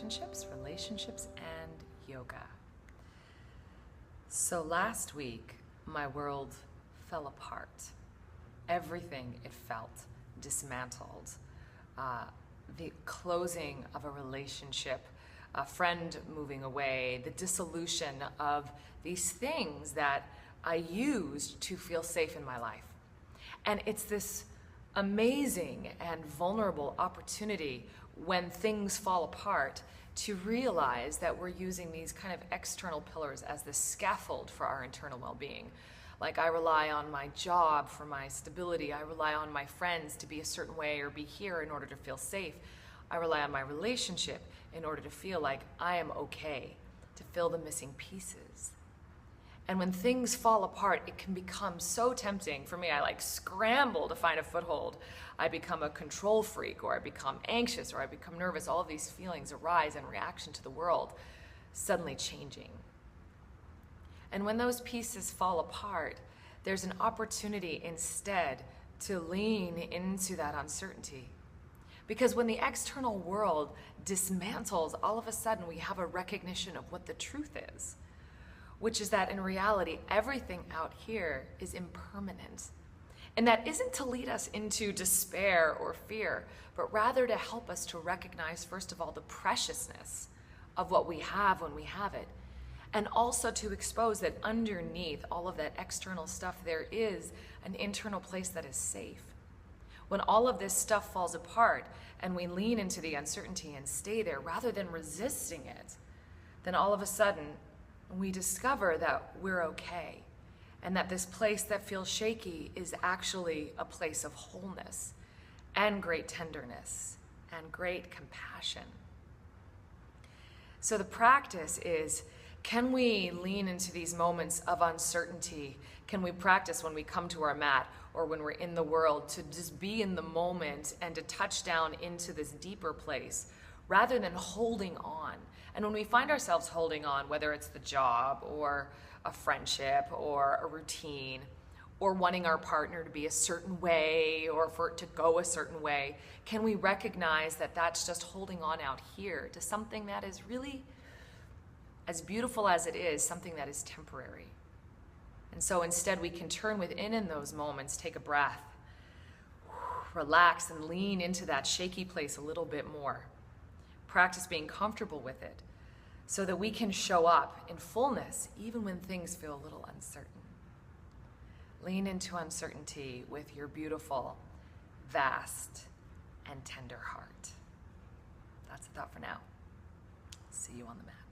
relationships, and yoga. So last week, my world fell apart. Everything, it felt, dismantled. The closing of a relationship, a friend moving away, the dissolution of these things that I used to feel safe in my life. And it's this amazing and vulnerable opportunity when things fall apart to realize that we're using these kind of external pillars as the scaffold for our internal well-being. Like, I rely on my job for my stability. I rely on my friends to be a certain way or be here in order to feel safe. I rely on my relationship in order to feel like I am okay, to fill the missing pieces. And when things fall apart, it can become so tempting. For me, I scramble to find a foothold. I become a control freak, or I become anxious, or I become nervous. All of these feelings arise in reaction to the world suddenly changing. And when those pieces fall apart, there's an opportunity instead to lean into that uncertainty. Because when the external world dismantles, all of a sudden we have a recognition of what the truth is, which is that in reality, everything out here is impermanent. And that isn't to lead us into despair or fear, but rather to help us to recognize, first of all, the preciousness of what we have when we have it, and also to expose that underneath all of that external stuff, there is an internal place that is safe. When all of this stuff falls apart and we lean into the uncertainty and stay there rather than resisting it, then all of a sudden we discover that we're okay, and that this place that feels shaky is actually a place of wholeness and great tenderness and great compassion. So the practice is, can we lean into these moments of uncertainty? Can we practice when we come to our mat or when we're in the world to just be in the moment and to touch down into this deeper place rather than holding on? And when we find ourselves holding on, whether it's the job or a friendship or a routine or wanting our partner to be a certain way or for it to go a certain way, can we recognize that that's just holding on out here to something that is really, as beautiful as it is, something that is temporary? And so instead we can turn within in those moments, take a breath, relax, and lean into that shaky place a little bit more. Practice being comfortable with it so that we can show up in fullness even when things feel a little uncertain. Lean into uncertainty with your beautiful, vast, and tender heart. That's a thought for now. See you on the mat.